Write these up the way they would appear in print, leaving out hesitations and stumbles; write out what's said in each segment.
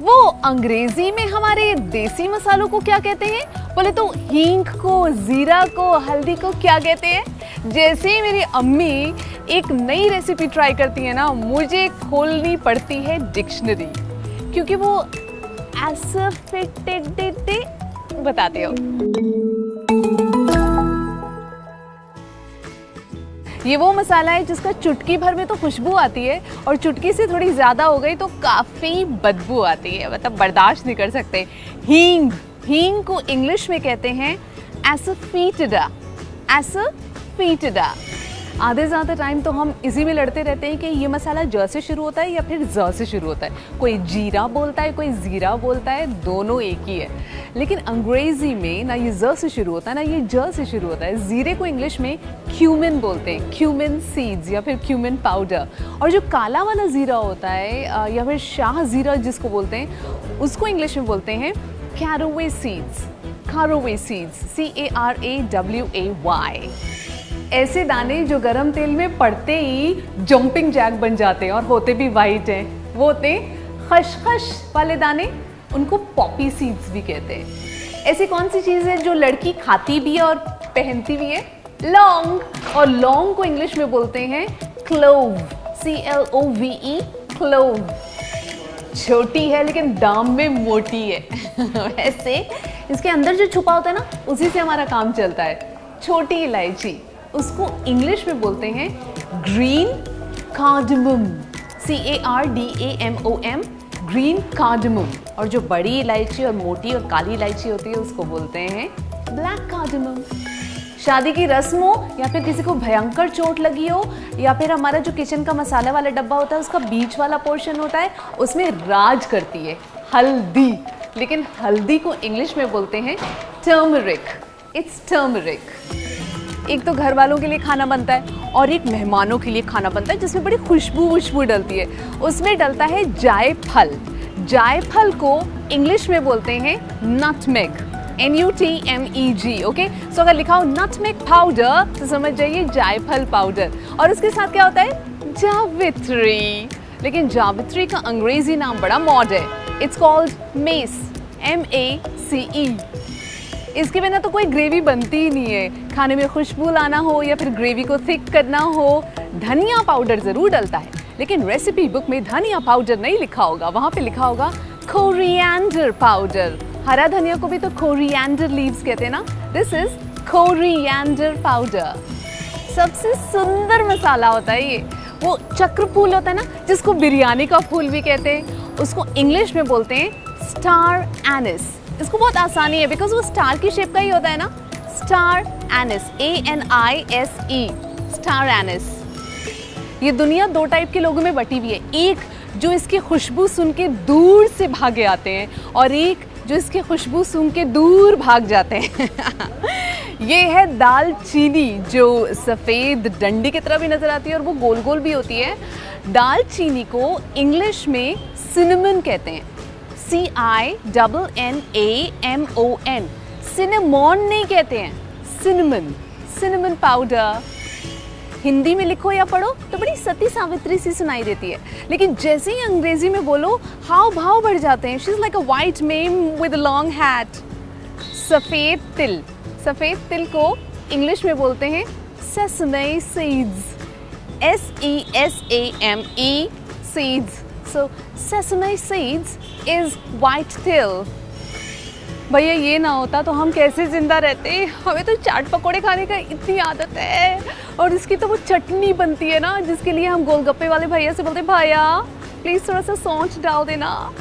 वो अंग्रेजी में हमारे देसी मसालों को क्या कहते हैं? बोले तो हींग को, जीरा को, हल्दी को क्या कहते हैं? जैसे ही मेरी अम्मी एक नई रेसिपी ट्राई करती है ना, मुझे खोलनी पड़ती है डिक्शनरी, क्योंकि वो बताते हो। ये वो मसाला है जिसका चुटकी भर में तो खुशबू आती है और चुटकी से थोड़ी ज़्यादा हो गई तो काफ़ी बदबू आती है, मतलब बर्दाश्त नहीं कर सकते। हींग, हींग को इंग्लिश में कहते हैं एसोफेटिडा, एसोफेटिडा। आधे से ज़्यादा टाइम तो हम इसी में लड़ते रहते हैं कि ये मसाला ज से शुरू होता है या फिर ज से शुरू होता है। कोई जीरा बोलता है, कोई ज़ीरा बोलता है, दोनों एक ही है। लेकिन अंग्रेज़ी में ना ये ज से शुरू होता है ना ये ज से शुरू होता है। ज़ीरे को इंग्लिश में क्यूमिन बोलते हैं, क्यूमिन सीड्स या फिर क्यूमिन पाउडर। और जो काला वाला ज़ीरा होता है या फिर शाह ज़ीरा जिसको बोलते हैं, उसको इंग्लिश में बोलते हैं कैरोवे सीड्स, कैरोवे सीड्स, CARAWAY। ऐसे दाने जो गरम तेल में पड़ते ही जंपिंग जैक बन जाते हैं और होते भी वाइट हैं, वो होते हैं खसखस वाले दाने, उनको पॉपी सीड्स भी कहते हैं। ऐसी कौन सी चीज़ है जो लड़की खाती भी है और पहनती भी है? लौंग। और लौंग को इंग्लिश में बोलते हैं क्लोव, CLOVE, क्लोव। छोटी है लेकिन दाम में मोटी है। वैसे इसके अंदर जो छुपा होता है ना, उसी से हमारा काम चलता है। छोटी इलायची, उसको इंग्लिश में बोलते हैं green cardamom, CARDAMOM, green cardamom. और जो बड़ी इलायची और मोटी और काली इलायची होती है उसको बोलते हैं ब्लैक कार्डमम। शादी की रस्म हो या फिर किसी को भयंकर चोट लगी हो या फिर हमारा जो किचन का मसाला वाला डब्बा होता है उसका बीच वाला पोर्शन होता है, उसमें राज करती है हल्दी। लेकिन हल्दी को इंग्लिश में बोलते हैं टर्मरिक, इट्स टर्मरिक। एक तो घर वालों के लिए खाना बनता है और एक मेहमानों के लिए खाना बनता है जिसमें बड़ी खुशबू डलती है। उसमें डलता है जायफल। जायफल को इंग्लिश में बोलते हैं नटमेग, NUTMEG। ओके, सो अगर लिखा हो नटमेग पाउडर तो समझ जाइए जायफल पाउडर। और उसके साथ क्या होता है? जावित्री। लेकिन जावित्री का अंग्रेजी नाम बड़ा मॉड है, इट्स कॉल्ड मेस, MACE। इसके बिना तो कोई ग्रेवी बनती ही नहीं है। खाने में खुशबू लाना हो या फिर ग्रेवी को थिक करना हो, धनिया पाउडर ज़रूर डलता है, लेकिन रेसिपी बुक में धनिया पाउडर नहीं लिखा होगा, वहाँ पे लिखा होगा कोरिएंडर पाउडर। हरा धनिया को भी तो कोरिएंडर लीव्स कहते हैं ना, दिस इज कोरिएंडर पाउडर। सबसे सुंदर मसाला होता है ये, वो चक्र फूल होता है ना जिसको बिरयानी का फूल भी कहते हैं, उसको इंग्लिश में बोलते हैं स्टार एनिस। इसको बहुत आसानी है बिकॉज वो स्टार की शेप का ही होता है ना, स्टार एनिस, ANISE, स्टार एनिस। ये दुनिया दो टाइप के लोगों में बटी हुई है, एक जो इसकी खुशबू सुन के दूर से भागे आते हैं और एक जो इसकी खुशबू सुन के दूर भाग जाते हैं। ये है दालचीनी, जो सफ़ेद डंडी की तरह भी नज़र आती है और वो गोल गोल भी होती है। दालचीनी को इंग्लिश में सिनेमन कहते हैं, CINNAMON। सिनेमॉन नहीं कहते हैं, सिनेमन, सिनेमन पाउडर। हिंदी में लिखो या पढ़ो तो बड़ी सती सावित्री सी सुनाई देती है, लेकिन जैसे ही अंग्रेजी में बोलो हाव भाव बढ़ जाते हैं। She is like a white ma'am with a long hat. सफ़ेद तिल, सफ़ेद तिल को इंग्लिश में बोलते हैं sesame seeds, SESAME seeds. So sesame seeds is white till। भैया ये ना होता तो हम कैसे जिंदा रहते? हमें तो चाट पकोड़े खाने का इतनी आदत है, और इसकी तो वो चटनी बनती है ना जिसके लिए हम गोलगप्पे वाले भैया से बोलते हैं भैया प्लीज़ थोड़ा सा सौंठ डाल देना।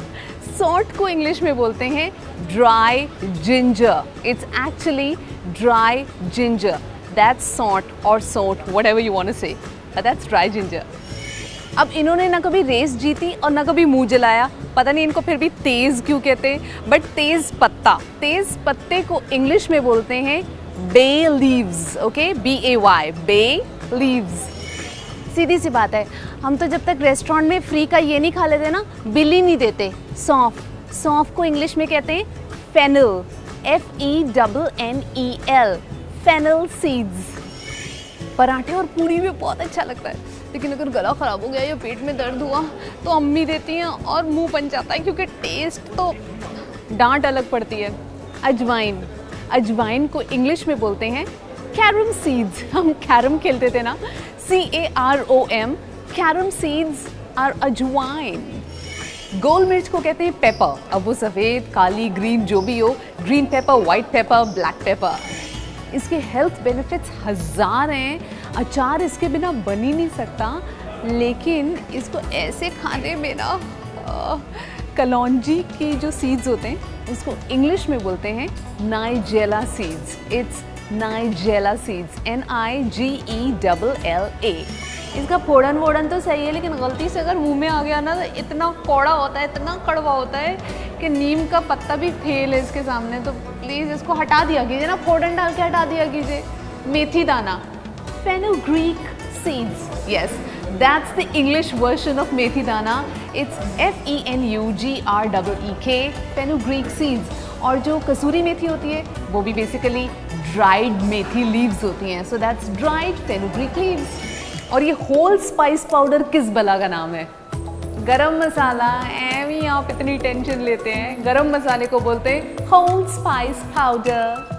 सौंठ को इंग्लिश में बोलते हैं dry ginger, it's actually dry ginger, that's सौंठ और सौंठ व्हाटएवर यू वांट टू से, दैट्स ड्राई जिंजर। अब इन्होंने ना कभी रेस जीती और ना कभी मुंह जलाया, पता नहीं इनको फिर भी तेज़ क्यों कहते हैं। बट तेज़ पत्ता, तेज़ पत्ते को इंग्लिश में बोलते हैं bay leaves. Okay, BAY, bay leaves. सीधी सी बात है, हम तो जब तक रेस्टोरेंट में फ्री का ये नहीं खा लेते ना, बिल ही नहीं देते। सौंफ, सौंफ को इंग्लिश में कहते हैं फेनल, FENNEL, फेनल सीड्स। पराठे और पूरी में बहुत अच्छा लगता है। लेकिन अगर गला ख़राब हो गया या पेट में दर्द हुआ तो अम्मी देती हैं और मुंह बन जाता है, क्योंकि टेस्ट तो डांट अलग पड़ती है। अजवाइन, अजवाइन को इंग्लिश में बोलते हैं कैरम सीड्स। हम कैरम खेलते थे ना, CAROM, कैरम सीड्स आर अजवाइन। गोल मिर्च को कहते हैं पेपर। अब वो सफ़ेद, काली, ग्रीन जो भी हो, green pepper, white paper, black pepper. इसके हेल्थ बेनिफिट्स हज़ार हैं। अचार इसके बिना बन ही नहीं सकता, लेकिन इसको ऐसे खाने में ना कलौंजी की जो सीड्स होते हैं उसको इंग्लिश में बोलते हैं nigella seeds. It's nigella seeds, NIGELLA। इसका फोड़न वोड़न तो सही है, लेकिन गलती से अगर मुंह में आ गया ना तो इतना कौड़ा होता है, इतना कड़वा होता है कि नीम का पत्ता भी फेल है इसके सामने। तो प्लीज़ इसको हटा दिया कीजिए ना, फोड़न डाल के हटा दिया कीजिए। मेथी दाना, fenugreek seeds, yes, that's the English version of methi dana. It's FENUGREEK, fenugreek seeds. और जो कसूरी मेथी होती है वो भी बेसिकली ड्राइड मेथी लीव्स होती हैं, so that's dried fenugreek leaves. और ये होल स्पाइस पाउडर किस बला का नाम है? गरम मसाला। एवी आप इतनी टेंशन लेते हैं, गरम मसाले को बोलते हैं होल स्पाइस पाउडर।